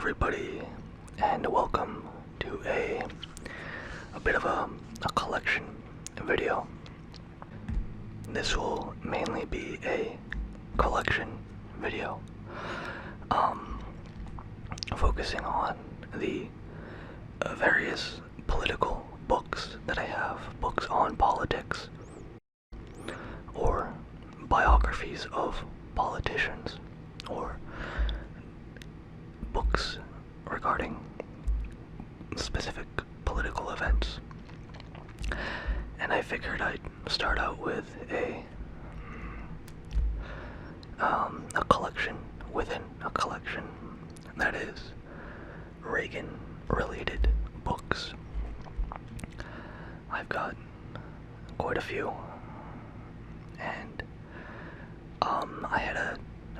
everybody, and welcome to a bit of a collection video. This will mainly be a collection video, focusing on the various political books that I have, books on politics, or biographies of politicians, or books regarding specific political events. And I figured I'd start out with a collection within a collection, that is Reagan-related books. I've got quite a few, and I had a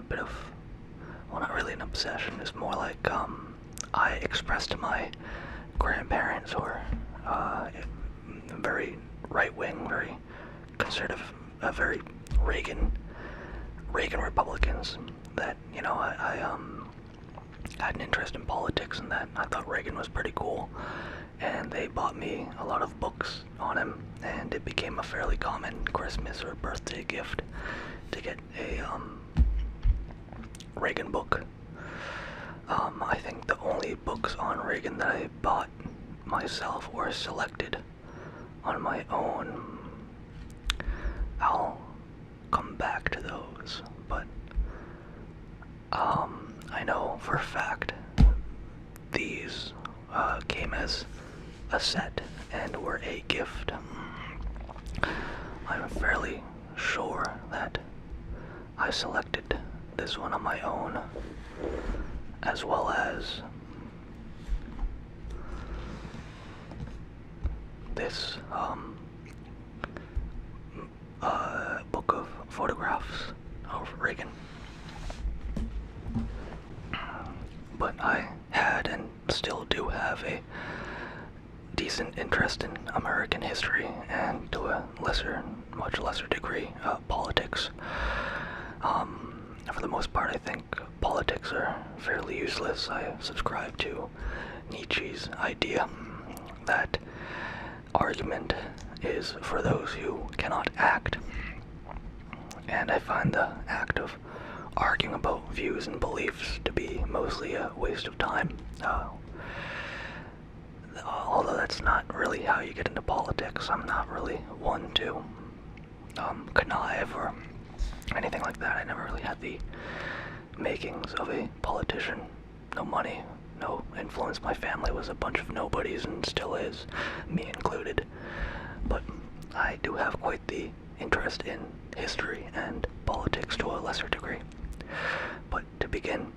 bit of, well, not really an obsession, it's more like I expressed to my grandparents, or very right-wing, very conservative, very Reagan Republicans, that, you know, I had an interest in politics, and that I thought Reagan was pretty cool, and they bought me a lot of books on him, and it became a fairly common Christmas or birthday gift to get a Reagan book. I think the only books on Reagan that I bought myself or selected on my own, I'll come back to those, but I know for a fact these came as a set and were a gift. I'm fairly sure that I selected this one on my own, as well as this book of photographs of Reagan. But I had and still do have a decent interest in American history, and to a much lesser degree, politics. For the most part, I think politics are fairly useless. I subscribe to Nietzsche's idea that argument is for those who cannot act, and I find the act of arguing about views and beliefs to be mostly a waste of time. Although that's not really how you get into politics. I'm not really one to connive or anything like that. I never really had the makings of a politician. No money, no influence. My family was a bunch of nobodies and still is, me included. But I do have quite the interest in history and politics to a lesser degree. But to begin,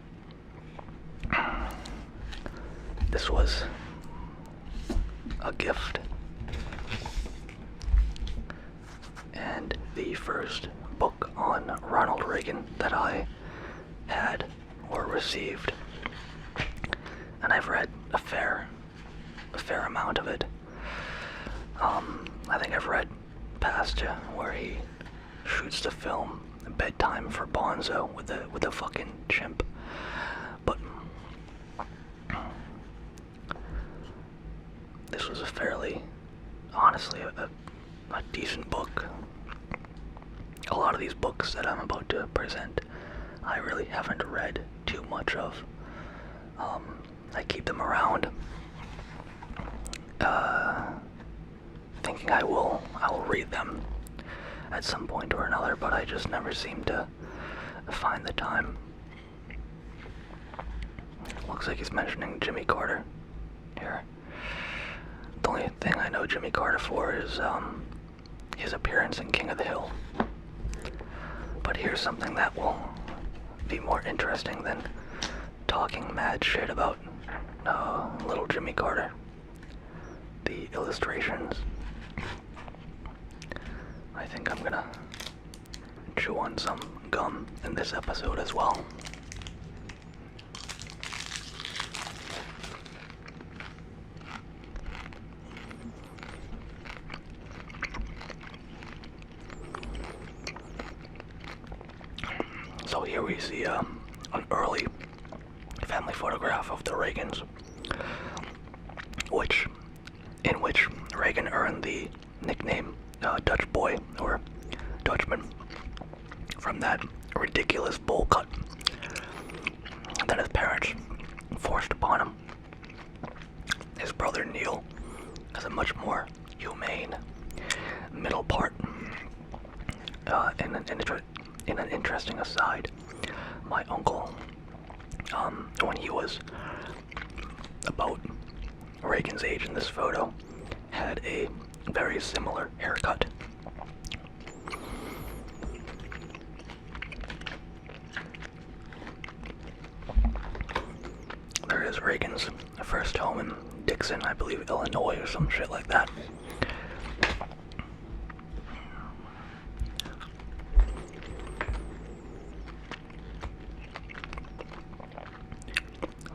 this was a gift, and the first book on Ronald Reagan that I had or received, and I've read a fair amount of it. I think I've read past where he shoots the film Bedtime for Bonzo with a fucking chimp, but this was a fairly, honestly, a decent book. A lot of these books that I'm about to present, I really haven't read too much of. I keep them around, thinking I will read them at some point or another, but I just never seem to find the time. Looks like he's mentioning Jimmy Carter here. The only thing I know Jimmy Carter for is his appearance in King of the Hill. But here's something that will be more interesting than talking mad shit about little Jimmy Carter. The illustrations. I think I'm gonna chew on some gum in this episode as well. So here we see an early family photograph of the Reagans, in which Reagan earned the nickname Dutch Boy or Dutchman from that ridiculous bowl cut that his parents forced upon him. His brother Neil has a much more humane middle part. In an interesting aside, my uncle, when he was about Reagan's age in this photo, had a very similar haircut. There is Reagan's first home in Dixon, I believe, Illinois, or some shit like that.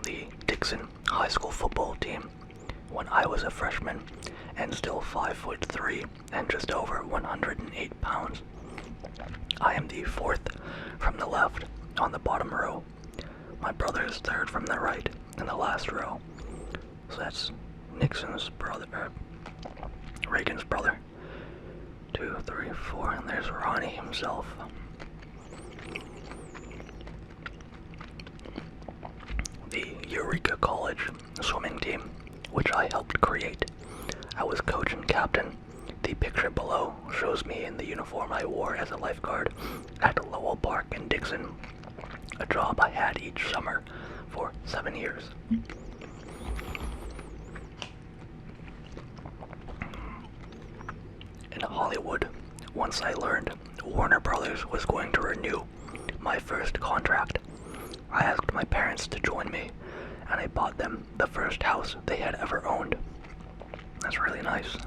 The Dixon high school football team, when I was a freshman and still 5'3" and just over 108 pounds. I am the fourth from the left on the bottom row. My brother is third from the right in the last row. So that's Nixon's brother, Reagan's brother. 2, 3, 4, and there's Ronnie himself. The Eureka College swimming team, which I helped create. I was coach and captain. The picture below shows me in the uniform I wore as a lifeguard at Lowell Park in Dixon, a job I had each summer for 7 years. In Hollywood, once I learned Warner Brothers was going to renew my first contract, I asked my parents to join me, and I bought them the first house they had ever owned. That's really nice.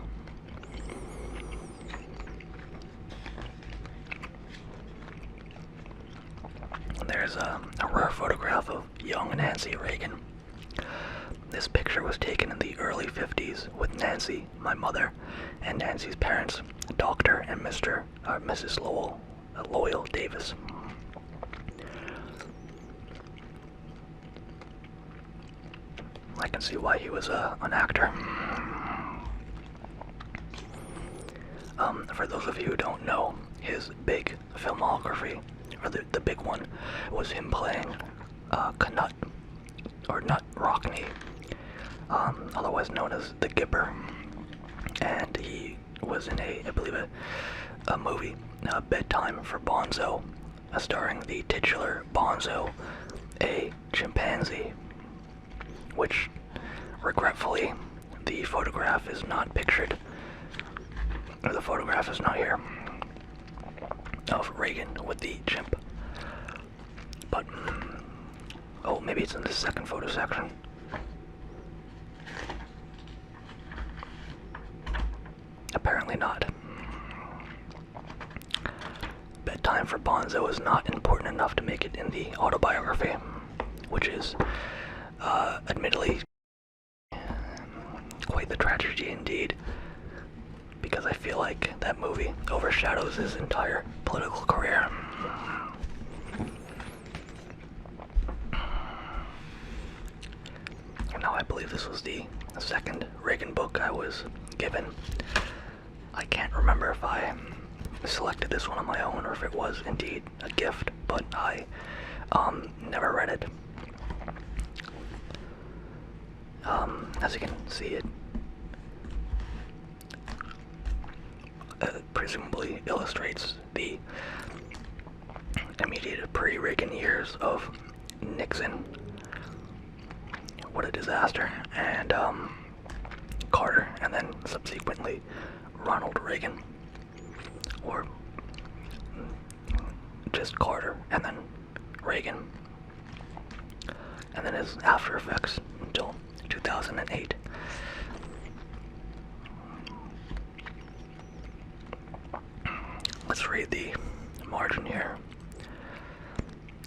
There's a rare photograph of young Nancy Reagan. This picture was taken in the early 50s with Nancy, my mother, and Nancy's parents, Dr. and Mrs. Loyal Davis. I can see why he was an actor. For those of you who don't know, his big filmography, or the big one, was him playing Knut, or Nut Rockney, otherwise known as the Gipper. And he was in I believe a movie, Bedtime for Bonzo, starring the titular Bonzo, a chimpanzee, which, regretfully, the photograph is not pictured, or the photograph is not here, of Reagan with the chimp. But, oh, maybe it's in the second photo section. Apparently not. Bedtime for Bonzo is not important enough to make it in the autobiography, which is, admittedly, quite the tragedy indeed, because I feel like that movie overshadows his entire political career. Now, I believe this was the second Reagan book I was given. I can't remember if I selected this one on my own or if it was indeed a gift, but I never read it. As you can see, it presumably illustrates the immediate pre-Reagan years of Nixon. What a disaster. And Carter, and then subsequently Ronald Reagan, or just Carter, and then Reagan, and then his after effects until 2008. Let's read the margin here.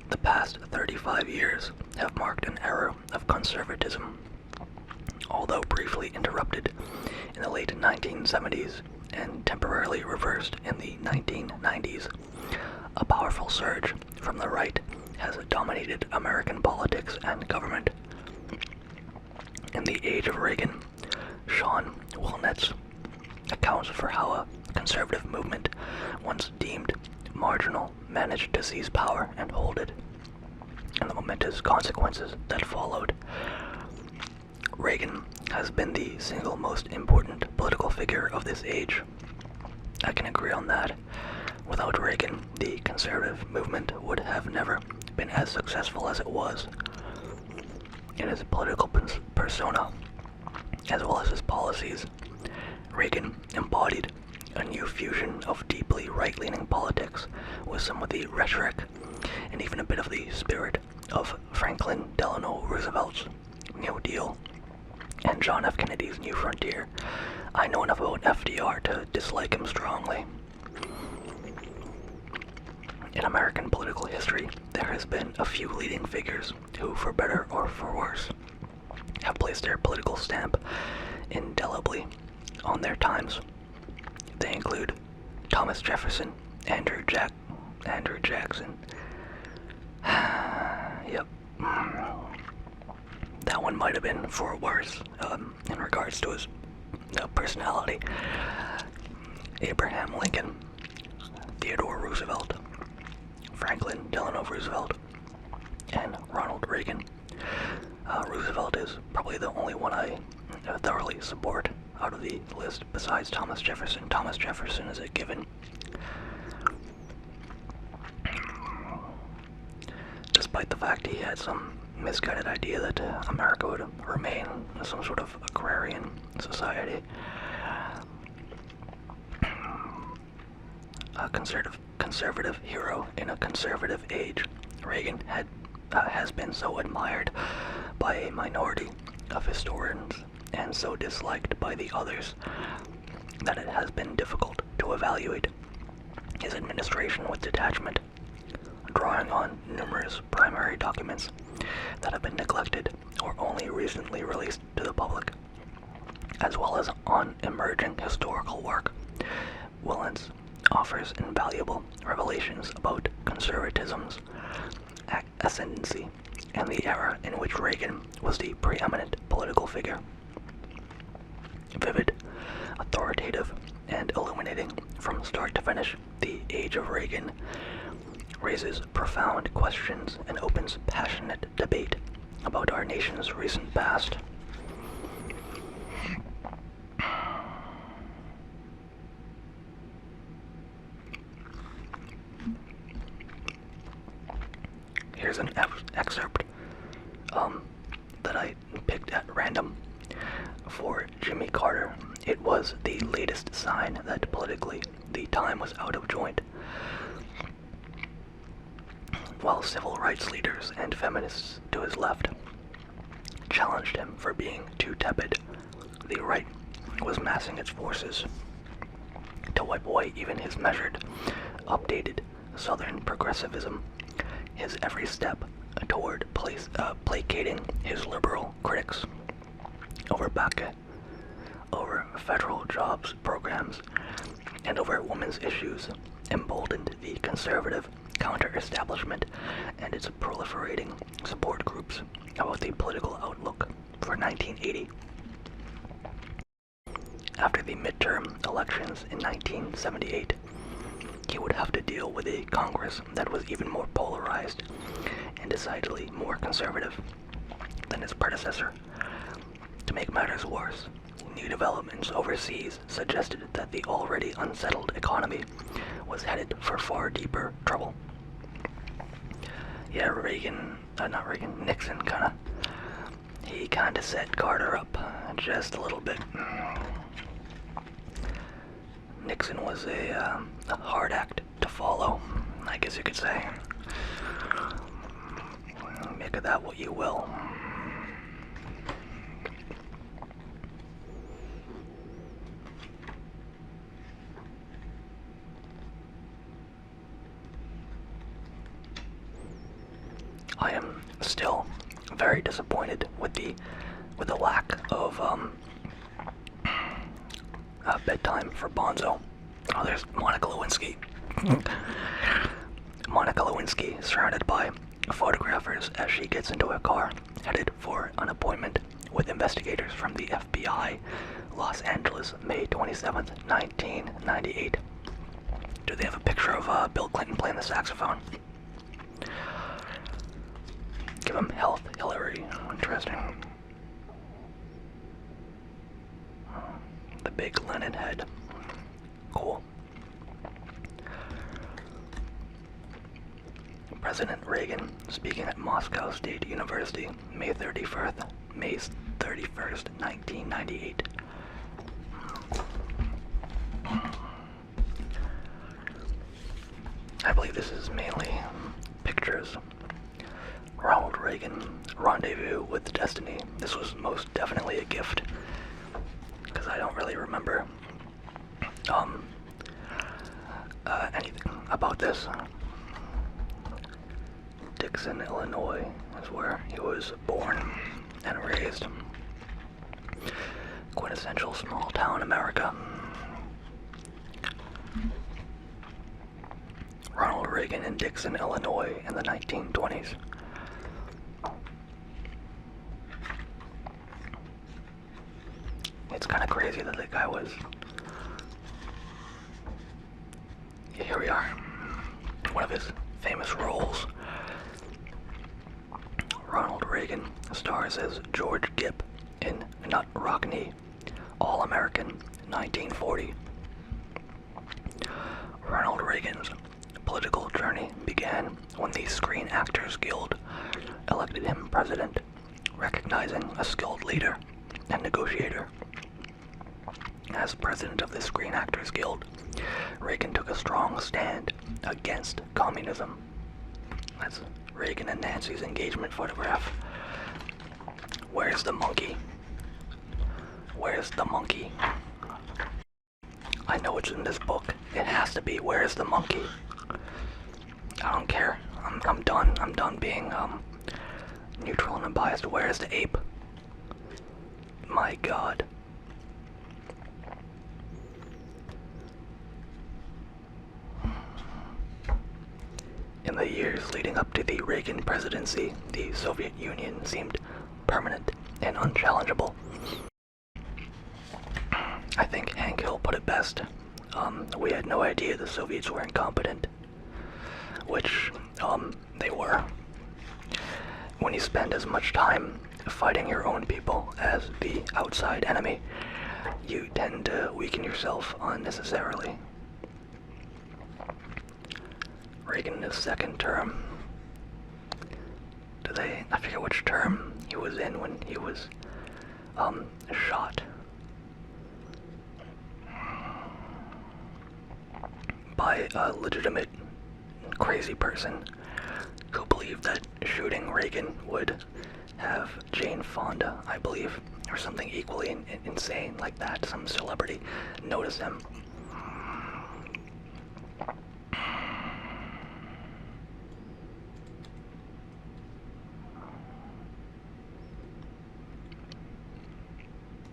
The past 35 years have marked an era of conservatism. Although briefly interrupted in the late 1970s and temporarily reversed in the 1990s, a powerful surge from the right has dominated American politics and government. In the age of Reagan, Sean Wilnett's accounts for how a conservative movement, once deemed marginal, managed to seize power and hold it, and the momentous consequences that followed. Reagan has been the single most important political figure of this age. I can agree on that. Without Reagan, the conservative movement would have never been as successful as it was. In his political persona, as well as his policies, Reagan embodied a new fusion of deeply right-leaning politics with some of the rhetoric and even a bit of the spirit of Franklin Delano Roosevelt's New Deal and John F. Kennedy's New Frontier. I know enough about FDR to dislike him strongly. In American political history, there has been a few leading figures who, for better or for worse, have placed their political stamp indelibly on their times. They include Thomas Jefferson, Andrew Jackson. Yep. That one might have been for worse in regards to his personality. Abraham Lincoln, Theodore Roosevelt, Franklin Delano Roosevelt, and Ronald Reagan. Roosevelt is probably the only one I thoroughly support out of the list besides Thomas Jefferson. Thomas Jefferson is a given. Despite the fact he had some misguided idea that America would remain some sort of agrarian society. A conservative hero in a conservative age, Reagan has been so admired by a minority of historians and so disliked by the others that it has been difficult to evaluate his administration with detachment, drawing on numerous primary documents that have been neglected or only recently released to the public, as well as on emerging historical work. Willens offers invaluable revelations about conservatism's ascendancy and the era in which Reagan was the preeminent political figure. Vivid, authoritative, and illuminating from start to finish, the age of Reagan raises profound questions and opens passionate debate about our nation's recent past. Here's an excerpt that I picked at random. For Jimmy Carter, it was the latest sign that politically the time was out of joint. While civil rights leaders and feminists to his left challenged him for being too tepid, the right was massing its forces to wipe away even his measured, updated Southern progressivism, his every step toward placating his liberal critics. Over BACA, over federal jobs programs, and over women's issues, emboldened the conservative counter-establishment and its proliferating support groups about the political outlook for 1980. After the midterm elections in 1978, he would have to deal with a Congress that was even more polarized and decidedly more conservative than his predecessor. To make matters worse, new developments overseas suggested that the already unsettled economy was headed for far deeper trouble. Yeah, Nixon kinda set Carter up just a little bit. Nixon was a hard act to follow, I guess you could say. Make of that what you will. I am still very disappointed with the lack of Bedtime for Bonzo. Oh, there's Monica Lewinsky. Monica Lewinsky, surrounded by photographers as she gets into a car, headed for an appointment with investigators from the FBI, Los Angeles, May 27th, 1998. Do they have a picture of Bill Clinton playing the saxophone? Give him health, Hillary. Interesting. The big Lenin head. Cool. President Reagan speaking at Moscow State University, May 31st, 1998. I believe this is mainly pictures. Ronald Reagan, Rendezvous with Destiny. This was most definitely a gift, because I don't really remember anything about this. Dixon, Illinois is where he was born and raised. Quintessential small town America. Ronald Reagan in Dixon, Illinois in the 1920s. It's kind of crazy that the guy was... Yeah, here we are. One of his famous roles. Ronald Reagan stars as George Gipp in Nut Rockney, All-American, 1940. Ronald Reagan's political journey began when the Screen Actors Guild elected him president, recognizing a skilled leader and negotiator. As president of the Screen Actors Guild, Reagan took a strong stand against communism. That's Reagan and Nancy's engagement photograph. Where's the monkey? Where's the monkey? I know it's in this book. It has to be. Where's the monkey? I don't care. I'm done. I'm done being neutral and unbiased. Where's the ape? My God. In the years leading up to the Reagan presidency, the Soviet Union seemed permanent and unchallengeable. I think Hank Hill put it best. We had no idea the Soviets were incompetent. Which, they were. When you spend as much time fighting your own people as the outside enemy, you tend to weaken yourself unnecessarily. Reagan in his second term. I forget which term he was in when he was, shot. By a legitimate crazy person who believed that shooting Reagan would have Jane Fonda, I believe, or something equally insane like that, some celebrity, notice him.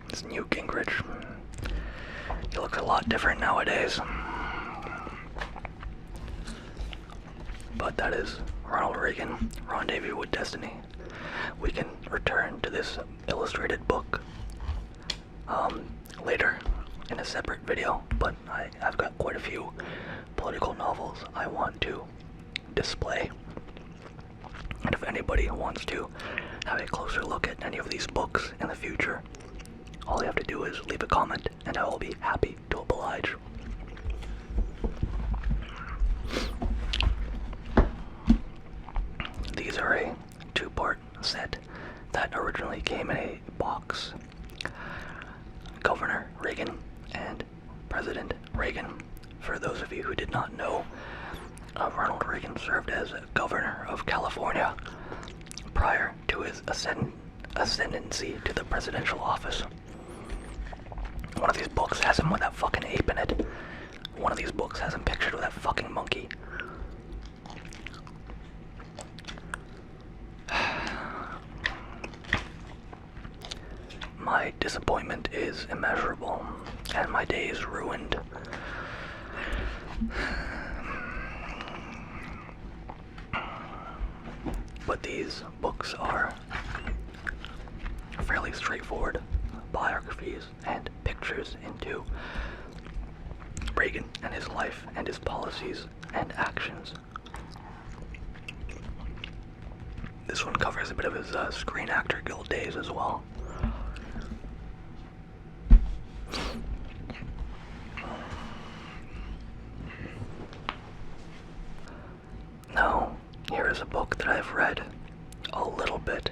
This Newt Gingrich, he looks a lot different nowadays. But that is Ronald Reagan, Rendezvous with Destiny. We can return to this illustrated book later in a separate video, but I've got quite a few political novels I want to display. And if anybody wants to have a closer look at any of these books in the future, all you have to do is leave a comment and I will be happy to oblige. These are a two-part set that originally came in a box. Governor Reagan and President Reagan. For those of you who did not know, Ronald Reagan served as governor of California prior to his ascendancy to the presidential office. One of these books has him with that fucking ape in it. One of these books has him pictured with that fucking monkey. My disappointment is immeasurable, and my day is ruined. but these books are fairly straightforward biographies and pictures into Reagan and his life and his policies and actions. This one covers a bit of his Screen Actor Guild days as well. Now, here is a book that I've read a little bit.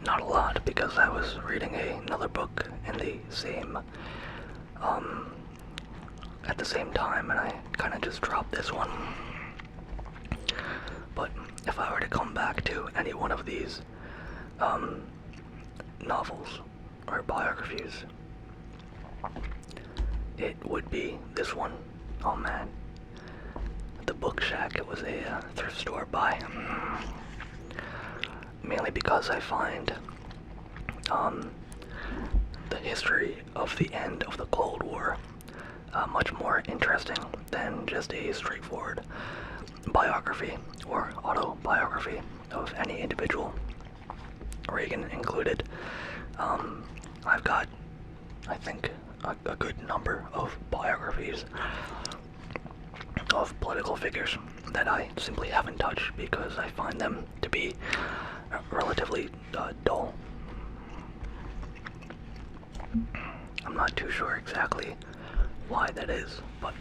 Not a lot, because I was reading another book in the same, at the same time, and I kind of just dropped this one. But if I were to come back to any one of these, novels or biographies, it would be this one. Oh man. The Book Shack, it was a thrift store buy. Mainly because I find the history of the end of the Cold War much more interesting than just a straightforward biography or autobiography of any individual, Reagan included. I've got, I think, a good number of biographies of political figures that I simply haven't touched because I find them to be relatively dull. I'm not too sure exactly why that is, but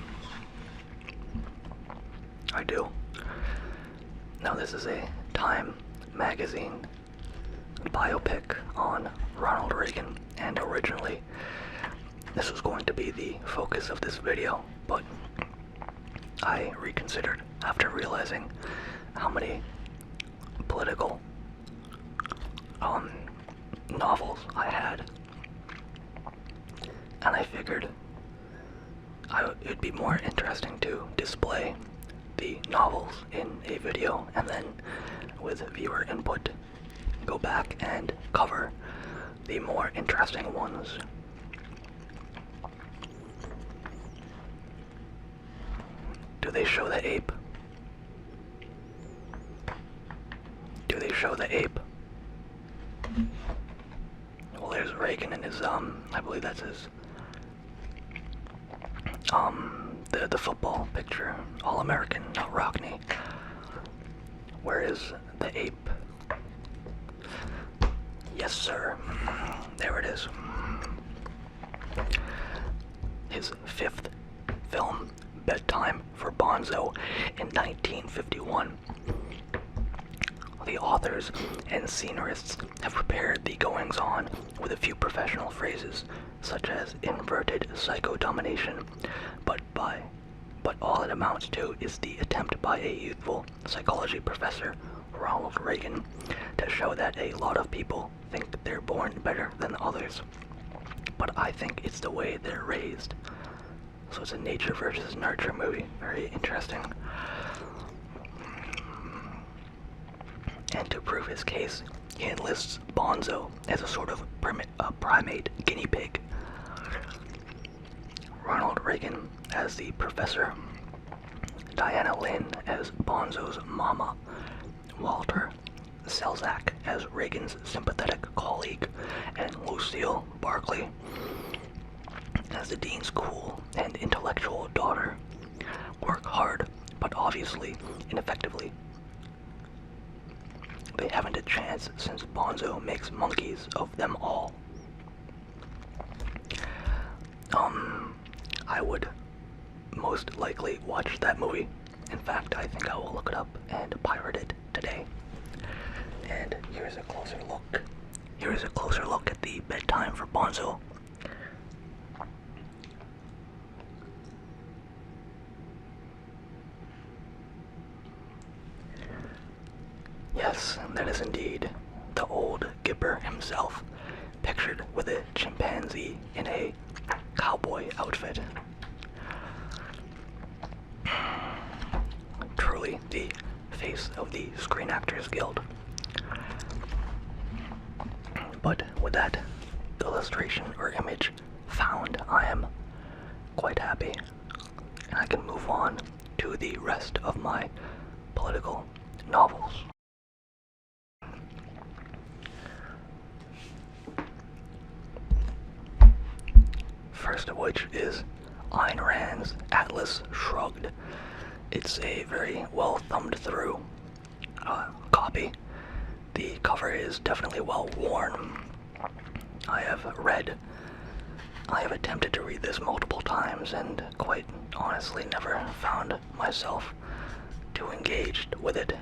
I do. Now this is a Time magazine biopic on Ronald Reagan, and originally this was going to be the focus of this video, but I reconsidered after realizing how many political novels I had, and I figured it'd be more interesting to display the novels in a video and then with viewer input go back and cover the more interesting ones. Do they show the ape? Do they show the ape? Well, there's Reagan and his, I believe that's his, the football picture, All-American, not Rockney. Where is the ape? Yes, sir. There it is. His fifth film, Bedtime for Bonzo, in 1951. The authors and scenarists have prepared the goings-on with a few professional phrases, such as inverted psychodomination, but all it amounts to is the attempt by a youthful psychology professor, Ronald Reagan, to show that a lot of people think they're born better than others, but I think it's the way they're raised. So it's a nature versus nurture movie. Very interesting. And to prove his case, he enlists Bonzo as a sort of primate guinea pig. Ronald Reagan as the professor, Diana Lynn as Bonzo's mama, Walter Selzak as Reagan's sympathetic colleague, and Lucille Barkley as the dean's cool and intellectual daughter work hard, but obviously ineffectively. They haven't a chance since Bonzo makes monkeys of them all. I would most likely watch that movie. In fact, I think I will look it up and pirate it today. And here's a closer look. Here's a closer look at the Bedtime for Bonzo. Yes, that is indeed the old Gipper himself, pictured with a chimpanzee in a cowboy outfit. Truly the face of the Screen Actors Guild. But with that illustration or image found, I am quite happy, and I can move on to the rest of my political novels. which is Ayn Rand's Atlas Shrugged. It's a very well thumbed through copy. The cover is definitely well worn. I have attempted to read this multiple times and quite honestly never found myself too engaged with it,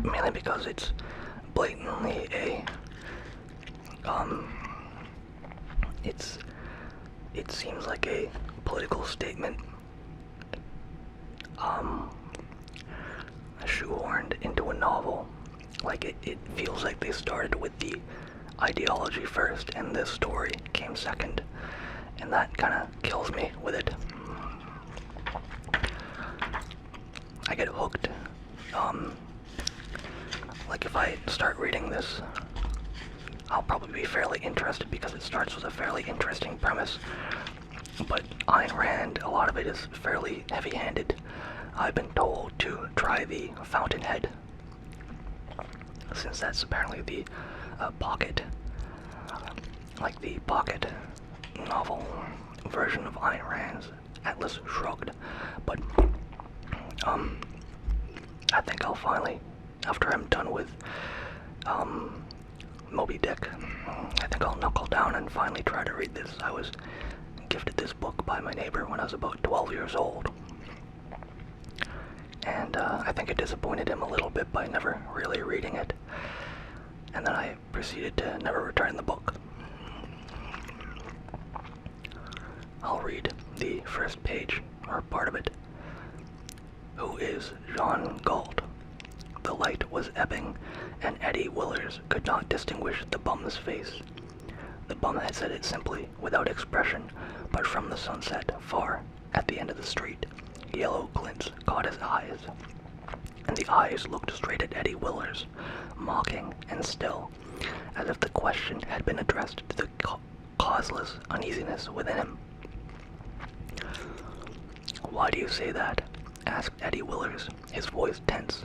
mainly because it's blatantly it seems like a political statement shoehorned into a novel. Like it feels like they started with the ideology first and this story came second, and that kind of kills me with it. I get hooked. Like if I start reading this, I'll probably be fairly interested because it starts with a fairly interesting premise. But Ayn Rand, a lot of it is fairly heavy-handed. I've been told to try the Fountainhead, since that's apparently the pocket novel version of Ayn Rand's Atlas Shrugged. But I think I'll finally, after I'm done with Moby Dick, I think I'll knuckle down and finally try to read this. I was gifted this book by my neighbor when I was about 12 years old, and I think it disappointed him a little bit by never really reading it, and then I proceeded to never return the book. I'll read the first page, or part of it. Who is Jean Gault? The light was ebbing, and Eddie Willers could not distinguish the bum's face. The bum had said it simply, without expression, but from the sunset, far at the end of the street, yellow glints caught his eyes, and the eyes looked straight at Eddie Willers, mocking and still, as if the question had been addressed to the causeless uneasiness within him. "Why do you say that?" asked Eddie Willers, his voice tense.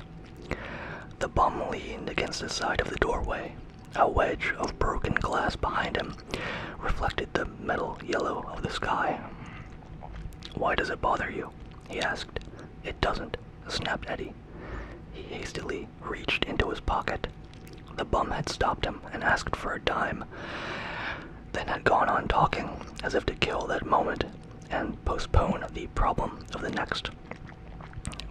The bum leaned against the side of the doorway. A wedge of broken glass behind him reflected the metal yellow of the sky. "Why does it bother you?" he asked. "It doesn't," snapped Eddie. He hastily reached into his pocket. The bum had stopped him and asked for a dime, then had gone on talking, as if to kill that moment and postpone the problem of the next.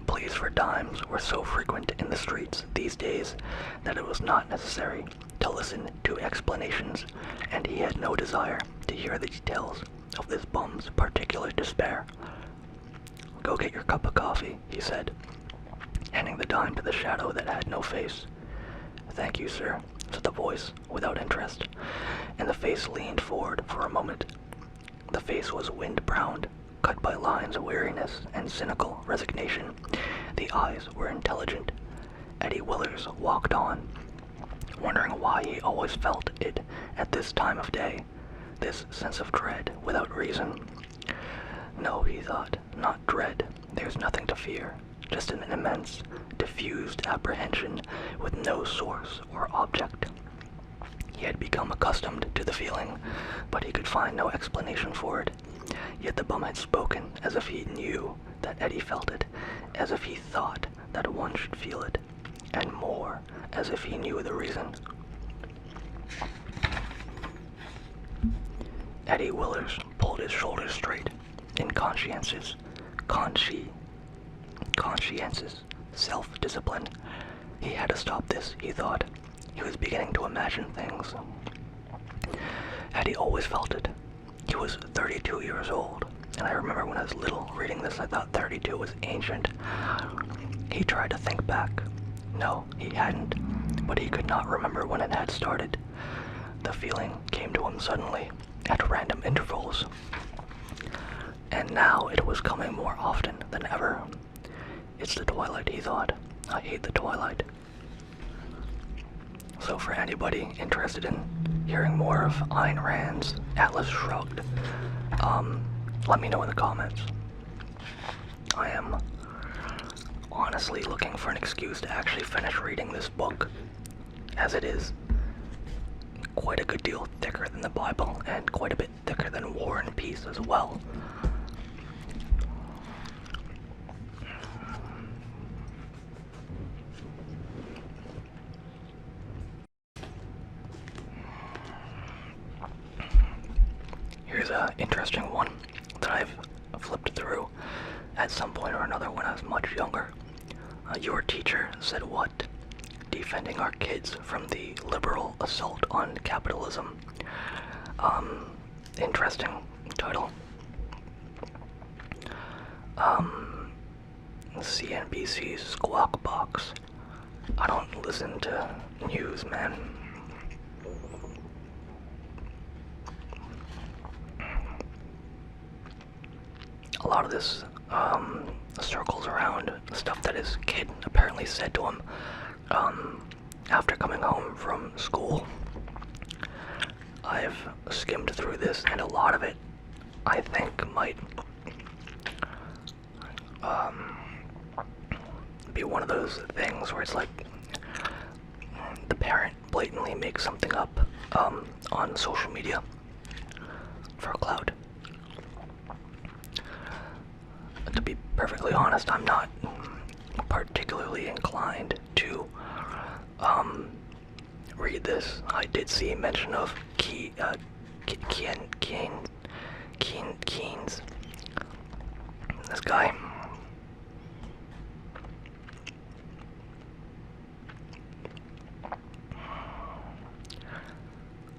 Pleas for dimes were so frequent in the streets these days that it was not necessary to listen to explanations, and he had no desire to hear the details of this bum's particular despair. "Go get your cup of coffee," he said, handing the dime to the shadow that had no face. "Thank you, sir," said the voice without interest, and the face leaned forward for a moment. The face was wind-browned, cut by lines of weariness and cynical resignation. The eyes were intelligent. Eddie Willers walked on, wondering why he always felt it at this time of day, this sense of dread without reason. No, he thought, not dread. There's nothing to fear, just an immense, diffused apprehension with no source or object. He had become accustomed to the feeling, but he could find no explanation for it. Yet the bum had spoken as if he knew that Eddie felt it, as if he thought that one should feel it, and more, as if he knew the reason. Eddie Willers pulled his shoulders straight in conscientious self-discipline. He had to stop this, he thought. He was beginning to imagine things. Eddie always felt it. He was 32 years old, and I remember when I was little reading this, I thought 32 was ancient. He tried to think back. No, he hadn't, but he could not remember when it had started. The feeling came to him suddenly, at random intervals, and now it was coming more often than ever. It's the twilight, he thought. I hate the twilight. So for anybody interested in hearing more of Ayn Rand's Atlas Shrugged, let me know in the comments. I am honestly looking for an excuse to actually finish reading this book, as it is quite a good deal thicker than the Bible, and quite a bit thicker than War and Peace as well. Here's an interesting one that I've flipped through at some point or another when I was much younger. Your teacher said what? Defending our kids from the liberal assault on capitalism. Interesting title. CNBC's Squawk Box. I don't listen to news, man. A lot of this circles around stuff that his kid apparently said to him after coming home from school. I've skimmed through this, and a lot of it, I think, might be one of those things where it's like the parent blatantly makes something up on social media for clout. To be perfectly honest, I'm not particularly inclined to read this. I did see a mention of Keynes. This guy.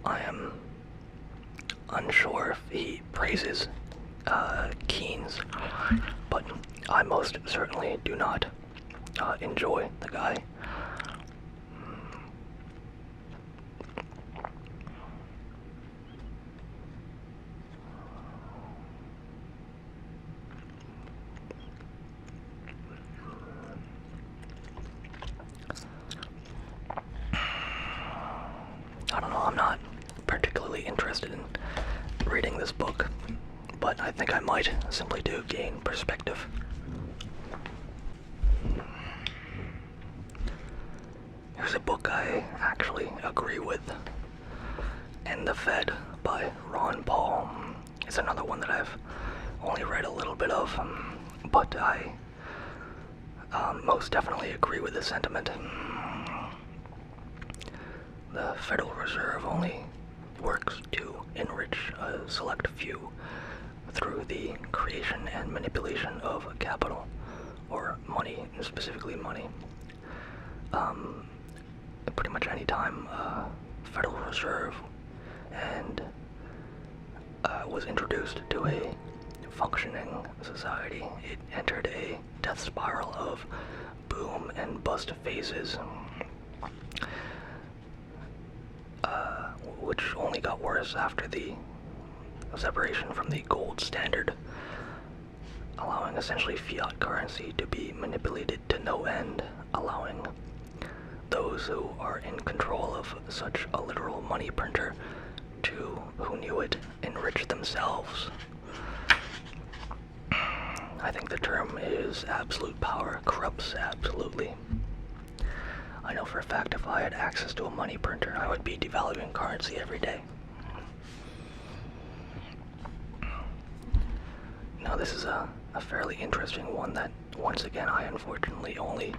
I am unsure if he praises Keynes, but I most certainly do not enjoy the guy. I don't know, I'm not particularly interested in reading this book, but I think I might simply to gain perspective. Here's a book I actually agree with. And the Fed by Ron Paul is another one that I've only read a little bit of, but I most definitely agree with the sentiment. The Federal Reserve only works to enrich a select few through the creation and manipulation of capital, or money, specifically money. Pretty much any time Federal Reserve and was introduced to a functioning society, it entered a death spiral of boom and bust phases, which only got worse after the separation from the gold standard, allowing essentially fiat currency to be manipulated to no end, allowing those who are in control of such a literal money printer to, who knew it, enrich themselves. I think the term is absolute power corrupts absolutely. I know for a fact if I had access to a money printer, I would be devaluing currency every day. Now this is a fairly interesting one that, once again, I unfortunately only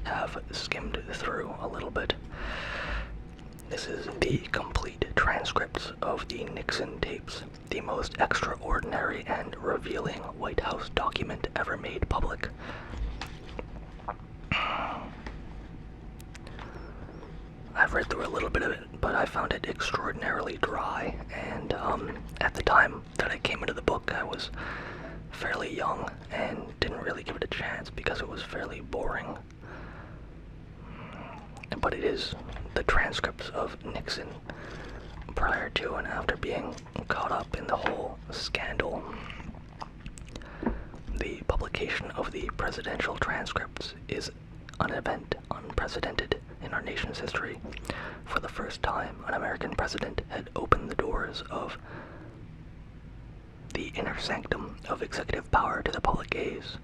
have skimmed through a little bit. This is the complete transcripts of the Nixon tapes, the most extraordinary and revealing White House document ever made public. I've read through a little bit of it, but I found it extraordinarily dry, and at the time that I came into the book, I was fairly young and didn't really give it a chance because it was fairly boring. But it is the transcripts of Nixon prior to and after being caught up in the whole scandal. The publication of the presidential transcripts is an event unprecedented in our nation's history. For the first time, an American president had opened the doors of the inner sanctum of executive power to the public gaze.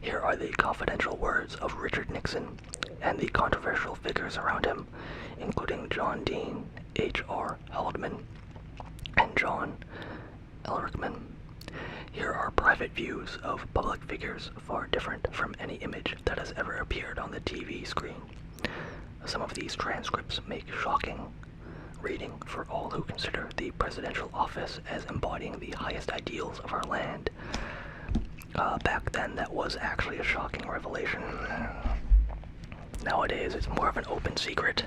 Here are the confidential words of Richard Nixon and the controversial figures around him, including John Dean H.R. Haldeman and John Elrickman. Here are private views of public figures far different from any image that has ever appeared on the TV screen. Some of these transcripts make shocking reading for all who consider the presidential office as embodying the highest ideals of our land. Back then, that was actually a shocking revelation. Nowadays, it's more of an open secret.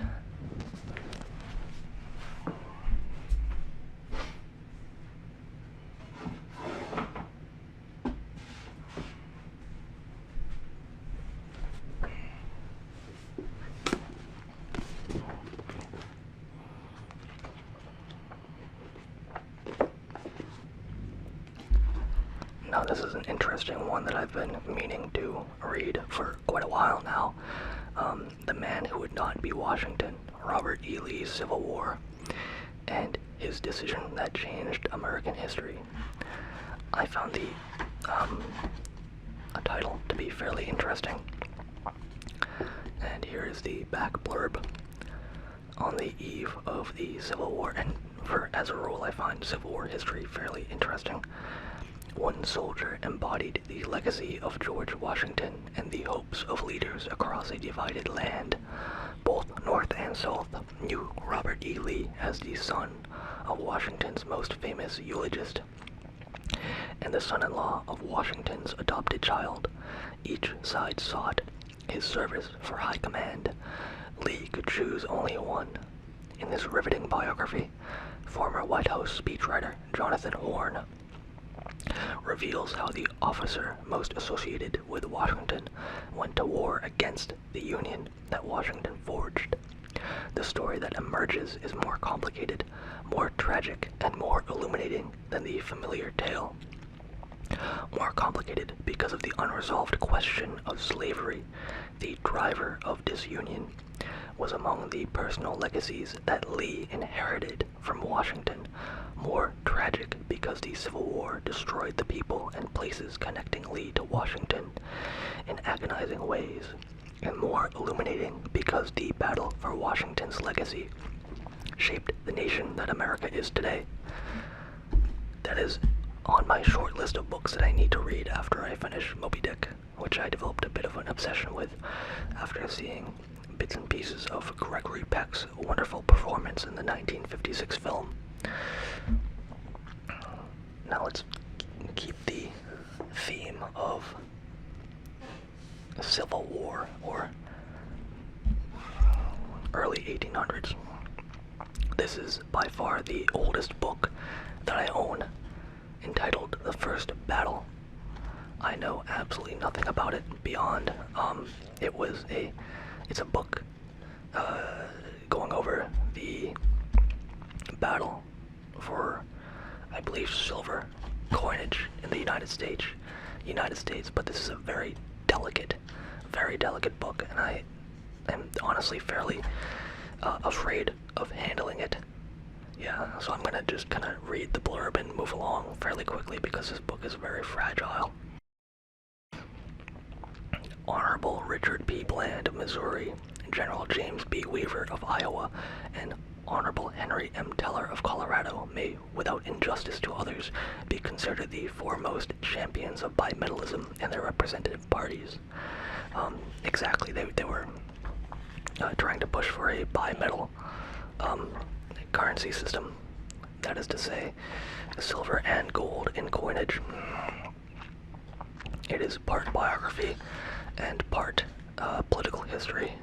Now, this is an interesting one that I've been meaning to read for quite a while now. The Man Who Would Not Be Washington, Robert E. Lee's Civil War, and His Decision That Changed American History. I found the a title to be fairly interesting. And here is the back blurb. On the eve of the Civil War, and as a rule I find Civil War history fairly interesting, one soldier embodied the legacy of George Washington and the hopes of leaders across a divided land. Both North and South knew Robert E. Lee as the son of Washington's most famous eulogist and the son-in-law of Washington's adopted child. Each side sought his service for high command. Lee could choose only one. In this riveting biography, former White House speechwriter Jonathan Horn reveals how the officer most associated with Washington went to war against the Union that Washington forged. The story that emerges is more complicated, more tragic, and more illuminating than the familiar tale. More complicated because of the unresolved question of slavery, the driver of disunion, was among the personal legacies that Lee inherited from Washington. More tragic because the Civil War destroyed the people and places connecting Lee to Washington in agonizing ways, and more illuminating because the battle for Washington's legacy shaped the nation that America is today. That is on my short list of books that I need to read after I finish Moby Dick, which I developed a bit of an obsession with after seeing bits and pieces of Gregory Peck's wonderful performance in the 1956 film. Now let's keep the theme of Civil War, or early 1800s. This is by far the oldest book that I own, entitled The First Battle. I know absolutely nothing about it beyond, it's a book going over the battle for, I believe, silver coinage in the United States, but this is a very delicate book, and I am honestly fairly afraid of handling it. Yeah, so I'm gonna just kind of read the blurb and move along fairly quickly because this book is very fragile. Honorable Richard P. Bland of Missouri, General James B. Weaver of Iowa, and Honorable Henry M. Teller of Colorado may, without injustice to others, be considered the foremost champions of bimetallism in their representative parties. Exactly, they were trying to push for a bimetal currency system. That is to say, silver and gold in coinage. It is part biography and part political history,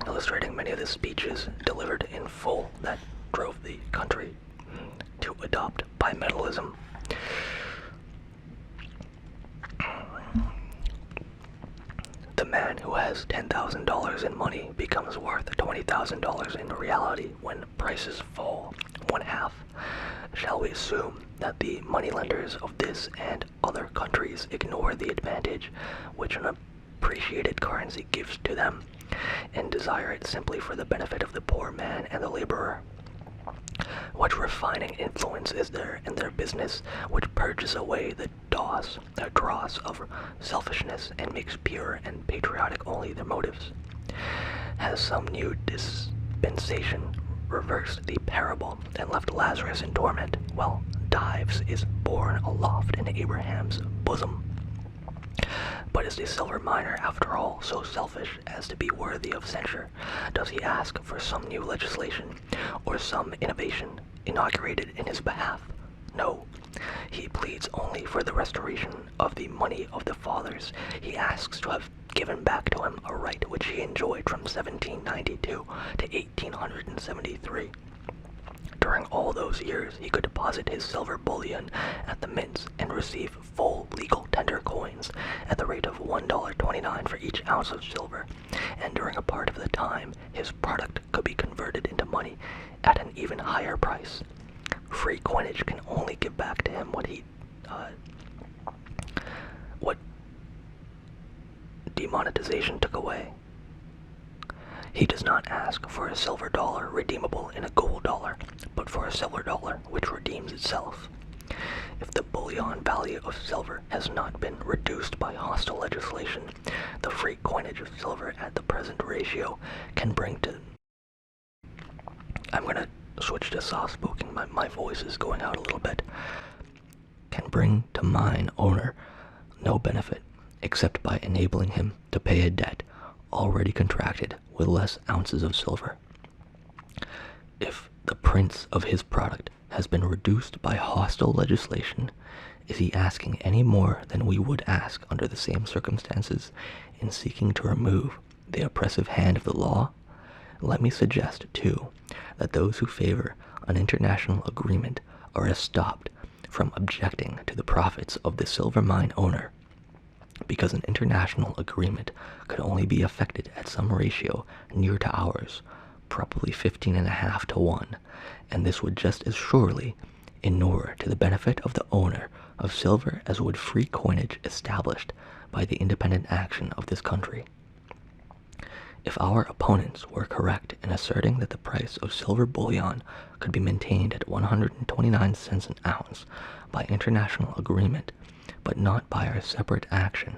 illustrating many of the speeches delivered in full that drove the country to adopt bimetallism. The man who has $10,000 in money becomes worth $20,000 in reality when prices fall one half. Shall we assume that the moneylenders of this and other countries ignore the advantage which an appreciated currency gives to them, and desire it simply for the benefit of the poor man and the laborer? What refining influence is there in their business which purges away the dross of selfishness and makes pure and patriotic only their motives? Has some new dispensation reversed the parable and left Lazarus in torment, while Dives is borne aloft in Abraham's bosom. But is the silver miner, after all, so selfish as to be worthy of censure? Does he ask for some new legislation, or some innovation inaugurated in his behalf? No. He pleads only for the restoration of the money of the fathers. He asks to have given back to him a right which he enjoyed from 1792 to 1873. During all those years, he could deposit his silver bullion at the mints and receive full legal tender coins at the rate of $1.29 for each ounce of silver, and during a part of the time, his product could be converted into money at an even higher price. Free coinage can only give back to him what demonetization took away. He does not ask for a silver dollar redeemable in a gold dollar, but for a silver dollar which redeems itself. If the bullion value of silver has not been reduced by hostile legislation, the free coinage of silver at the present ratio can bring to... I'm gonna switch to soft-spoken, my voice is going out a little bit. Can bring to mine owner no benefit, except by enabling him to pay a debt already contracted with less ounces of silver. If the price of his product has been reduced by hostile legislation, is he asking any more than we would ask under the same circumstances in seeking to remove the oppressive hand of the law? Let me suggest, too, that those who favor an international agreement are stopped from objecting to the profits of the silver mine owner, because an international agreement could only be effected at some ratio near to ours, probably 15.5 to 1, and this would just as surely inure to the benefit of the owner of silver as would free coinage established by the independent action of this country. If our opponents were correct in asserting that the price of silver bullion could be maintained at 129 cents an ounce by international agreement, but not by our separate action,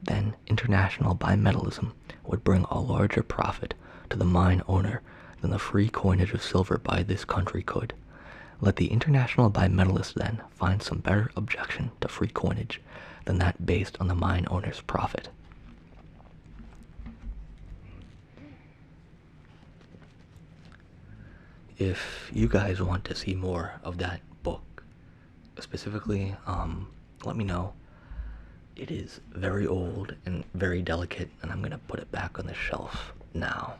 then international bimetallism would bring a larger profit to the mine owner than the free coinage of silver by this country could. Let the international bimetallist then find some better objection to free coinage than that based on the mine owner's profit. If you guys want to see more of that book, specifically, let me know. It is very old and very delicate, and I'm going to put it back on the shelf now.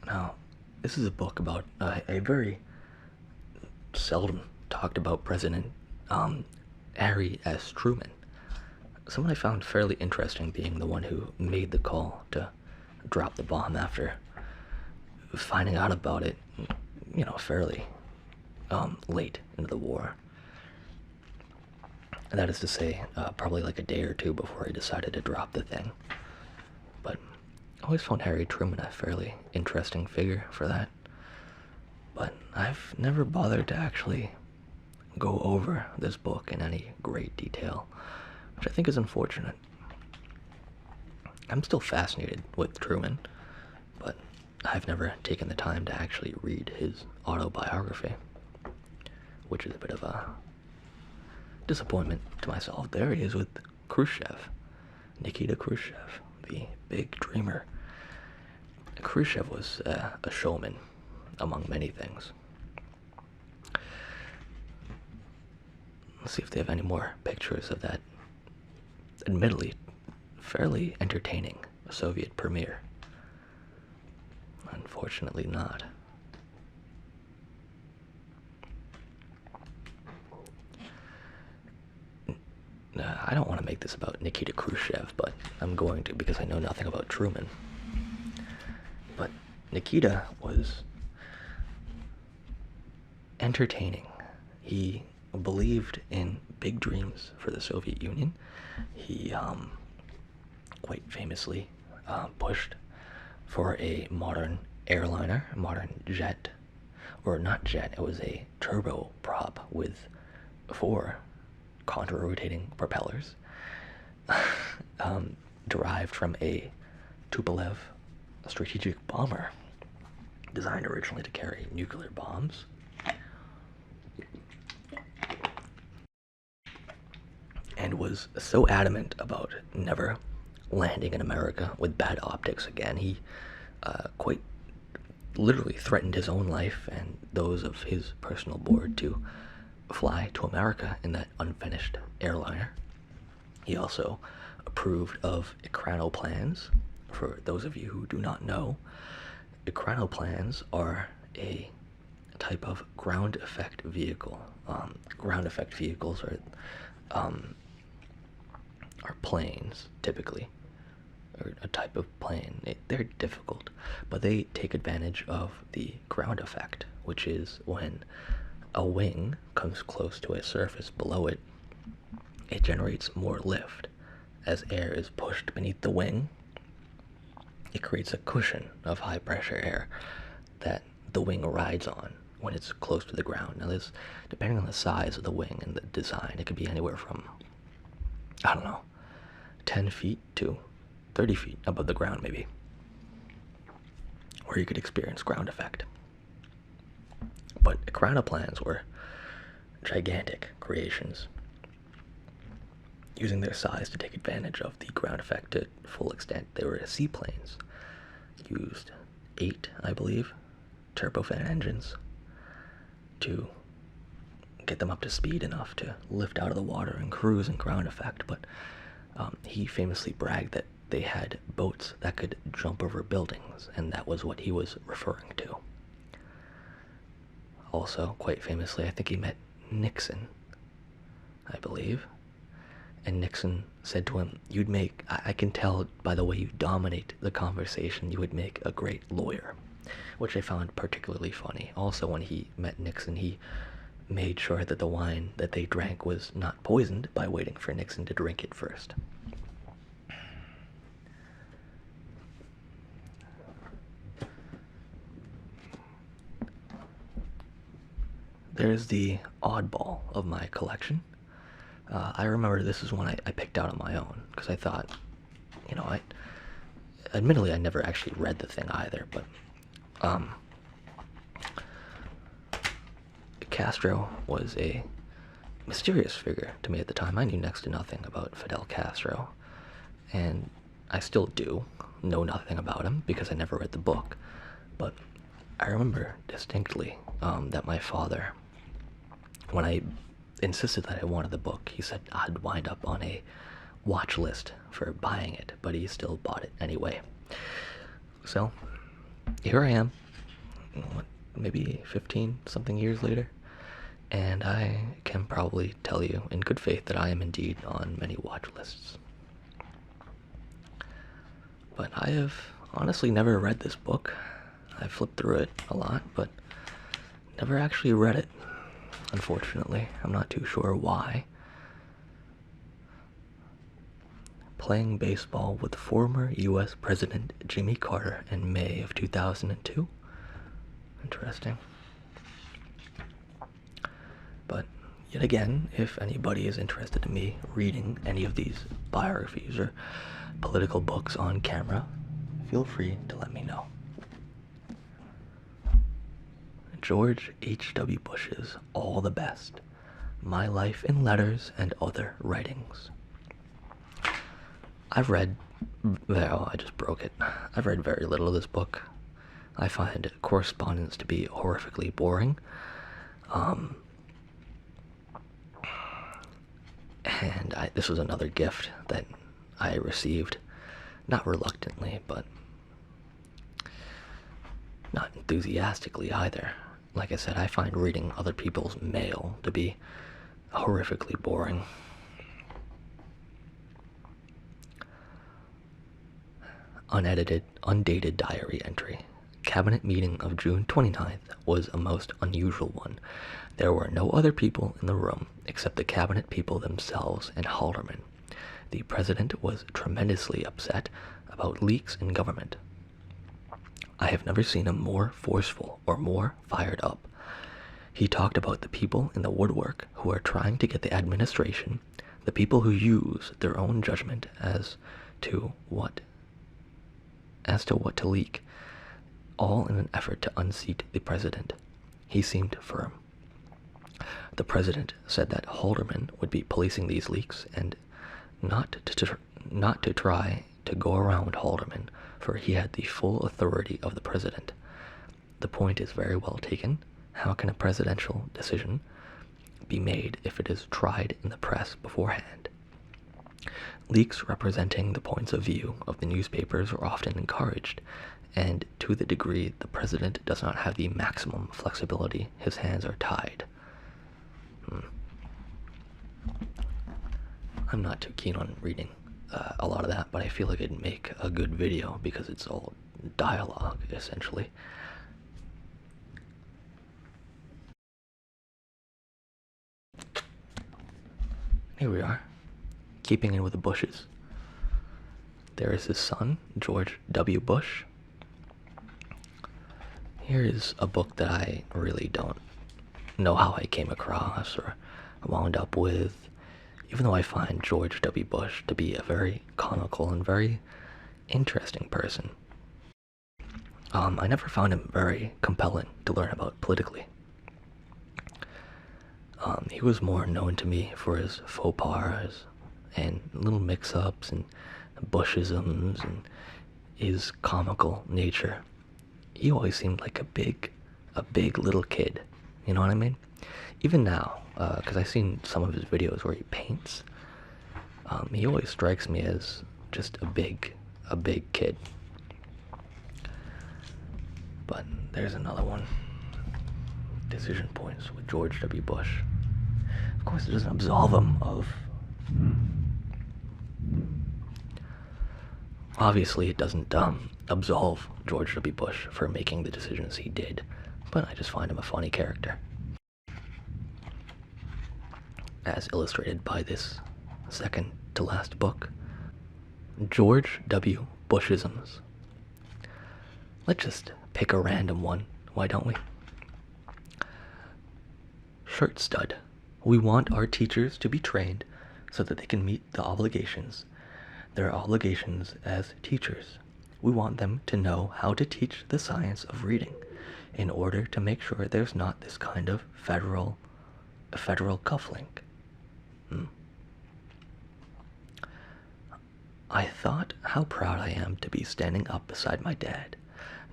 Now, this is a book about a very seldom talked about President Harry S. Truman. Someone I found fairly interesting, being the one who made the call to drop the bomb after finding out about it, fairly late into the war. And that is to say, probably like a day or two before he decided to drop the thing. But I always found Harry Truman a fairly interesting figure for that. But I've never bothered to actually go over this book in any great detail, which I think is unfortunate. I'm still fascinated with Truman, but I've never taken the time to actually read his autobiography, which is a bit of a disappointment to myself. There he is with Khrushchev, Nikita Khrushchev, the big dreamer. Khrushchev was a showman, among many things. Let's see if they have any more pictures of that admittedly fairly entertaining Soviet premiere. Unfortunately not. I don't want to make this about Nikita Khrushchev, but I'm going to because I know nothing about Truman. But Nikita was entertaining. He believed in big dreams for the Soviet Union. He quite famously pushed for a modern airliner, a modern jet, or not jet, it was a turboprop with 4 contra-rotating propellers, derived from a Tupolev strategic bomber designed originally to carry nuclear bombs. And was so adamant about never landing in America with bad optics again. He quite literally threatened his own life and those of his personal board to fly to America in that unfinished airliner. He also approved of plans. For those of you who do not know, plans are a type of ground effect vehicle. Ground effect vehicles are planes, typically, or a type of plane. They're difficult, but they take advantage of the ground effect, which is when a wing comes close to a surface below it, it generates more lift. As air is pushed beneath the wing, it creates a cushion of high pressure air that the wing rides on when it's close to the ground. Now this, depending on the size of the wing and the design, it could be anywhere from, I don't know, 10 feet to 30 feet above the ground maybe, where you could experience ground effect. But plans were gigantic creations, using their size to take advantage of the ground effect to full extent. They were seaplanes, used 8, I believe, turbofan engines to get them up to speed enough to lift out of the water and cruise in ground effect. But he famously bragged that they had boats that could jump over buildings, and that was what he was referring to. Also, quite famously, I think he met Nixon, I believe. And Nixon said to him, "You'd make, I can tell by the way you dominate the conversation, you would make a great lawyer," which I found particularly funny. Also, when he met Nixon, he made sure that the wine that they drank was not poisoned by waiting for Nixon to drink it first. There's the oddball of my collection. I remember this is one I picked out on my own, because I thought, admittedly I never actually read the thing either, but Castro was a mysterious figure to me at the time. I knew next to nothing about Fidel Castro, and I still do know nothing about him because I never read the book. But I remember distinctly that my father, when I insisted that I wanted the book, he said I'd wind up on a watch list for buying it, but he still bought it anyway. So here I am, maybe 15 something years later, and I can probably tell you in good faith that I am indeed on many watch lists. But I have honestly never read this book. I flipped through it a lot, but never actually read it, unfortunately. I'm not too sure why. Playing baseball with former U.S. President Jimmy Carter in May of 2002. Interesting. But yet again, if anybody is interested in me reading any of these biographies or political books on camera, feel free to let me know. George H.W. Bush's All the Best, My Life in Letters and Other Writings. I've read, I just broke it. I've read very little of this book. I find correspondence to be horrifically boring. And this was another gift that I received, not reluctantly, but not enthusiastically either. Like I said, I find reading other people's mail to be horrifically boring. Unedited, undated diary entry. cabinet meeting of June 29th was a most unusual one. There were no other people in the room except the cabinet people themselves and Haldeman. The president was tremendously upset about leaks in government. I have never seen him more forceful or more fired up. He talked about the people in the woodwork who are trying to get the administration, the people who use their own judgment as to what to leak, all in an effort to unseat the president. He seemed firm. The president said that Haldeman would be policing these leaks and not to try to go around Haldeman, for he had the full authority of the president. The point is very well taken. How can a presidential decision be made if it is tried in the press beforehand? Leaks representing the points of view of the newspapers are often encouraged, and to the degree the president does not have the maximum flexibility, his hands are tied. I'm not too keen on reading a lot of that, but I feel like it'd make a good video because it's all dialogue, essentially. Here we are, keeping in with the Bushes. There is his son, George W. Bush. Here is a book that I really don't know how I came across or wound up with, even though I find George W. Bush to be a very comical and very interesting person. I never found him very compelling to learn about politically. He was more known to me for his faux pas and little mix-ups and Bushisms and his comical nature. He always seemed like a big little kid, you know what I mean? Even now, because I've seen some of his videos where he paints, he always strikes me as just a big kid. But there's another one. Decision points with George W. Bush. Of course, it doesn't absolve him of... Obviously, it doesn't absolve George W. Bush for making the decisions he did, but I just find him a funny character. As illustrated by this second to last book, George W. Bushisms. Let's just pick a random one, why don't we? Shirt stud. We want our teachers to be trained so that they can meet their obligations as teachers. We want them to know how to teach the science of reading in order to make sure there's not this kind of federal cufflink. I thought how proud I am to be standing up beside my dad.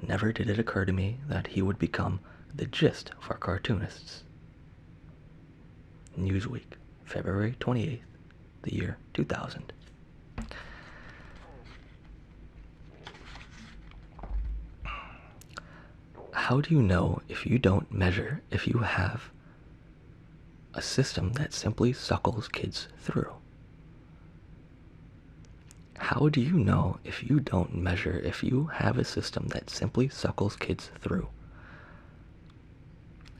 Never did it occur to me that he would become the gist for cartoonists. Newsweek, February 28th, the year 2000. How do you know if you don't measure if you have a system that simply suckles kids through? How do you know if you don't measure if you have a system that simply suckles kids through?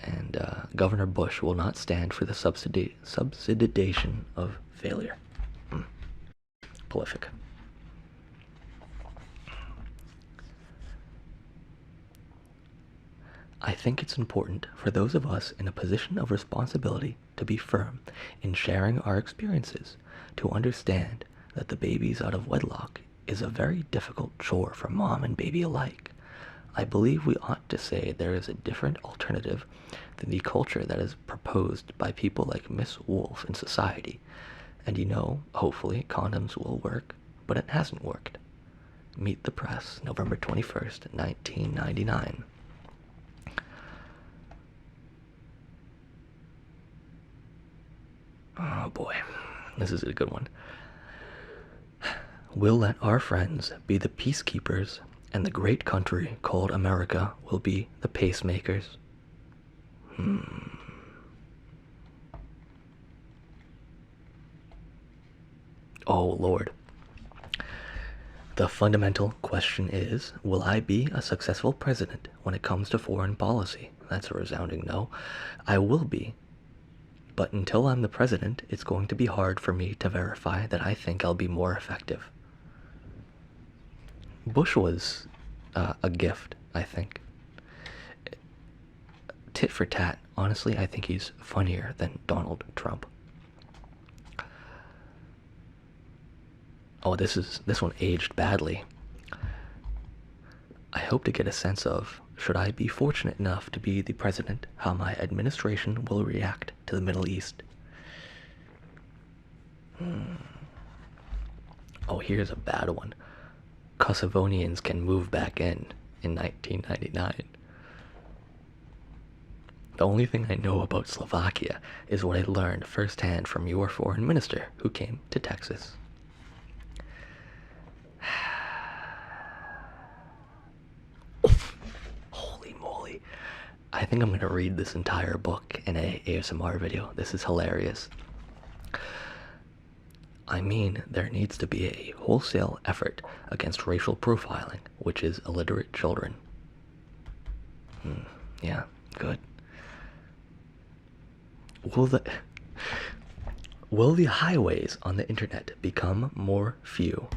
And Governor Bush will not stand for the subsidization of failure. Prolific. I think it's important for those of us in a position of responsibility to be firm in sharing our experiences, to understand that the babies out of wedlock is a very difficult chore for mom and baby alike. I believe we ought to say there is a different alternative than the culture that is proposed by people like Miss Wolf in society. And hopefully condoms will work, but it hasn't worked. Meet the Press, November 21st, 1999. Oh boy, this is a good one. We'll let our friends be the peacekeepers, and the great country called America will be the pacemakers. Oh Lord. The fundamental question is, will I be a successful president when it comes to foreign policy? That's a resounding no. I will be. But until I'm the president, it's going to be hard for me to verify that I think I'll be more effective. Bush was a gift, I think. Tit for tat, honestly, I think he's funnier than Donald Trump. Oh, this one aged badly. I hope to get a sense of, should I be fortunate enough to be the president, how my administration will react to the Middle East. Oh, here's a bad one. Kosovonians can move back in 1999. The only thing I know about Slovakia is what I learned firsthand from your foreign minister who came to Texas. Holy moly. I think I'm going to read this entire book in a ASMR video. This is hilarious. I mean, there needs to be a wholesale effort against racial profiling, which is illiterate children. Yeah, good. Will the highways on the internet become more few?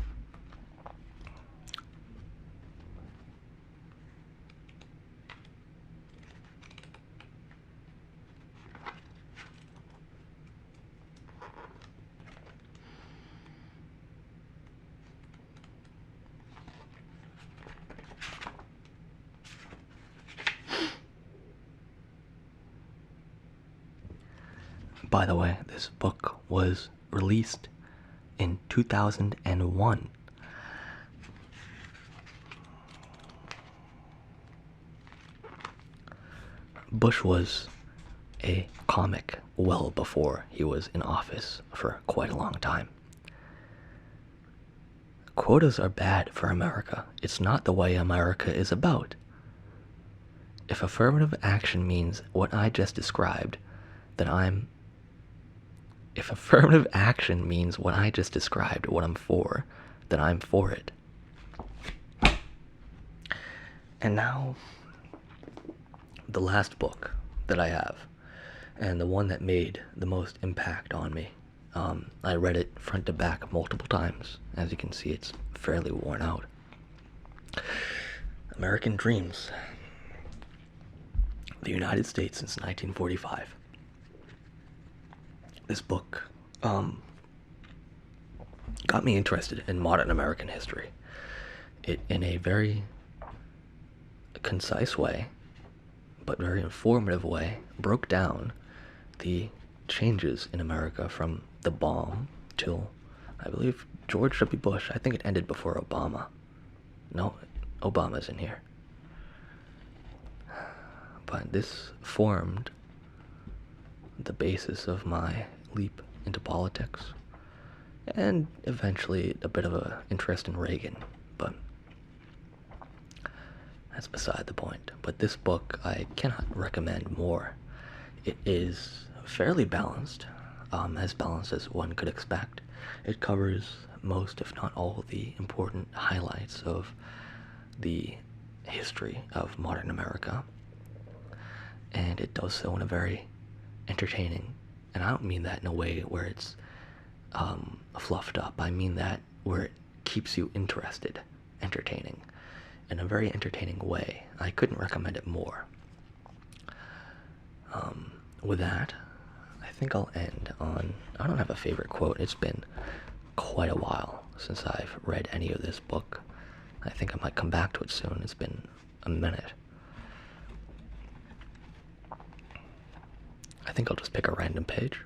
By the way, this book was released in 2001. Bush was a comic well before he was in office for quite a long time. Quotas are bad for America. It's not the way America is about. If affirmative action means what I just described, then If affirmative action means what I just described, what I'm for, then I'm for it. And now, the last book that I have, and the one that made the most impact on me. I read it front to back multiple times. As you can see, it's fairly worn out. American Dreams. The United States since 1945. This book got me interested in modern American history. It, in a very concise way, but very informative way, broke down the changes in America from the bomb till, I believe, George W. Bush. I think it ended before Obama. No, Obama's in here. But this formed the basis of my leap into politics, and eventually a bit of an interest in Reagan, but that's beside the point. But this book I cannot recommend more. It is fairly balanced, as balanced as one could expect. It covers most, if not all, the important highlights of the history of modern America, and it does so in a very entertaining, and I don't mean that in a way where it's fluffed up. I mean that where it keeps you interested, entertaining, in a very entertaining way. I couldn't recommend it more. With that, I think I'll end on, I don't have a favorite quote. It's been quite a while since I've read any of this book. I think I might come back to it soon. It's been a minute. I think I'll just pick a random page.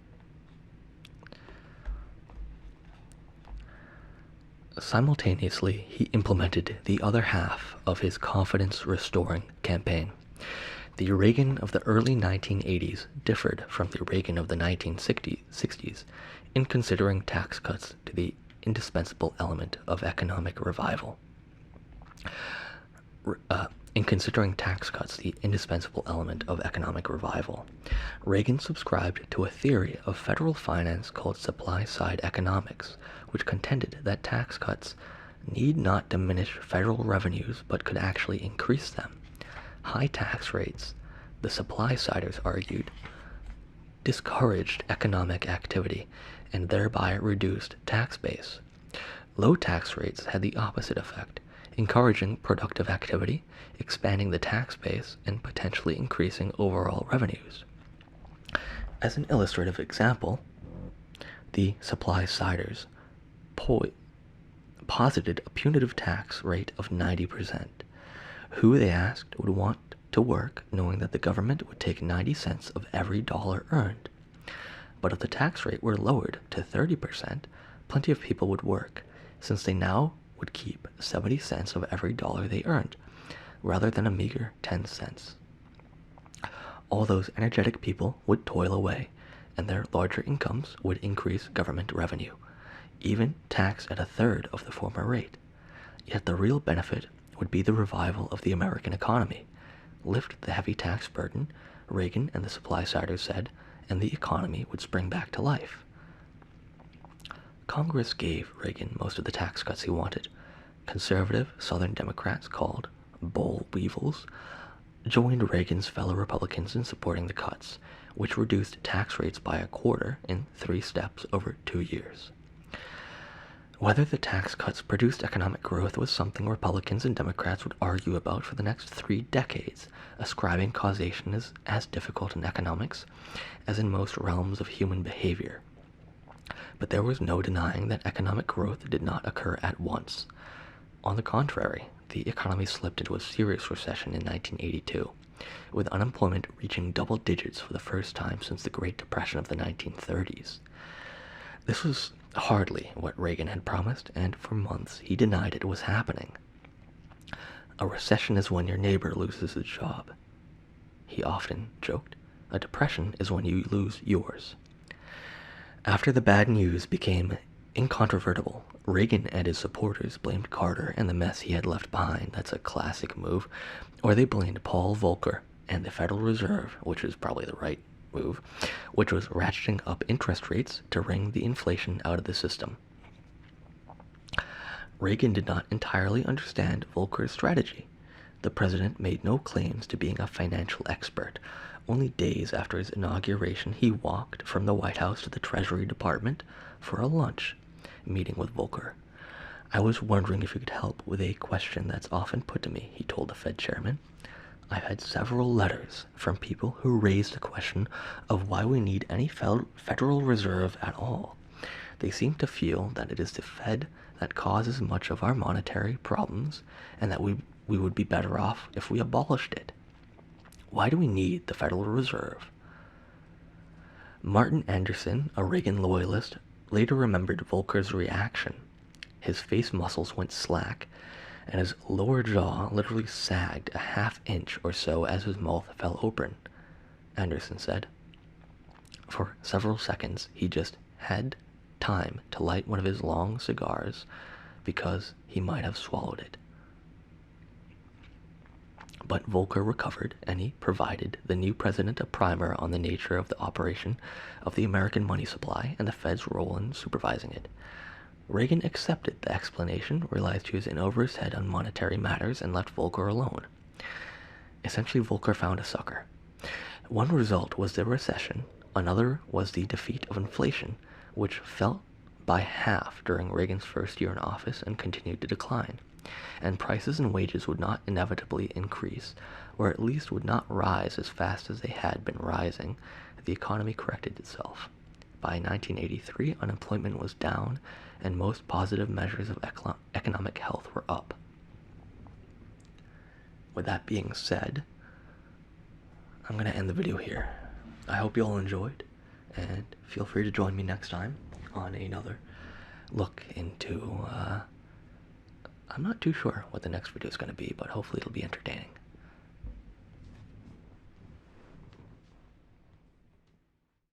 Simultaneously, he implemented the other half of his confidence-restoring campaign. The Reagan of the early 1980s differed from the Reagan of the 1960s in considering tax cuts to the indispensable element of economic revival. Reagan subscribed to a theory of federal finance called supply-side economics, which contended that tax cuts need not diminish federal revenues but could actually increase them. High tax rates, the supply-siders argued, discouraged economic activity and thereby reduced tax base. Low tax rates had the opposite effect, encouraging productive activity, expanding the tax base, and potentially increasing overall revenues. As an illustrative example, the supply-siders posited a punitive tax rate of 90%. Who, they asked, would want to work knowing that the government would take 90 cents of every dollar earned? But if the tax rate were lowered to 30%, plenty of people would work, since they now would keep 70 cents of every dollar they earned, rather than a meager 10 cents. All those energetic people would toil away, and their larger incomes would increase government revenue, even taxed at a third of the former rate. Yet the real benefit would be the revival of the American economy. Lift the heavy tax burden, Reagan and the supply-siders said, and the economy would spring back to life. Congress gave Reagan most of the tax cuts he wanted. Conservative Southern Democrats, called boll weevils, joined Reagan's fellow Republicans in supporting the cuts, which reduced tax rates by a quarter in 3 steps over 2 years. Whether the tax cuts produced economic growth was something Republicans and Democrats would argue about for the next 3 decades. Ascribing causation is as difficult in economics as in most realms of human behavior. But there was no denying that economic growth did not occur at once. On the contrary, the economy slipped into a serious recession in 1982, with unemployment reaching double digits for the first time since the Great Depression of the 1930s. This was hardly what Reagan had promised, and for months he denied it was happening. A recession is when your neighbor loses his job, he often joked. A depression is when you lose yours. After the bad news became incontrovertible, Reagan and his supporters blamed Carter and the mess he had left behind. That's a classic move. Or they blamed Paul Volcker and the Federal Reserve, which is probably the right move, which was ratcheting up interest rates to wring the inflation out of the system. Reagan did not entirely understand Volcker's strategy. The president made no claims to being a financial expert. Only days after his inauguration, he walked from the White House to the Treasury Department for a lunch meeting with Volcker. "I was wondering if you could help with a question that's often put to me," he told the Fed chairman. "I've had several letters from people who raised the question of why we need any Federal Reserve at all. They seem to feel that it is the Fed that causes much of our monetary problems and that we would be better off if we abolished it. Why do we need the Federal Reserve?" Martin Anderson, a Reagan loyalist, later remembered Volcker's reaction. His face muscles went slack, and his lower jaw literally sagged a half-inch or so as his mouth fell open. Anderson said, "For several seconds, he just had time to light one of his long cigars because he might have swallowed it." But Volcker recovered, and he provided the new president a primer on the nature of the operation of the American money supply and the Fed's role in supervising it. Reagan accepted the explanation, realized he was in over his head on monetary matters, and left Volcker alone. Essentially, Volcker found a sucker. One result was the recession, another was the defeat of inflation, which fell by half during Reagan's first year in office and continued to decline. And prices and wages would not inevitably increase, or at least would not rise as fast as they had been rising. The economy corrected itself. By 1983, unemployment was down, and most positive measures of economic health were up. With that being said, I'm going to end the video here. I hope you all enjoyed, and feel free to join me next time on another look into I'm not too sure what the next video is going to be, but hopefully it'll be entertaining.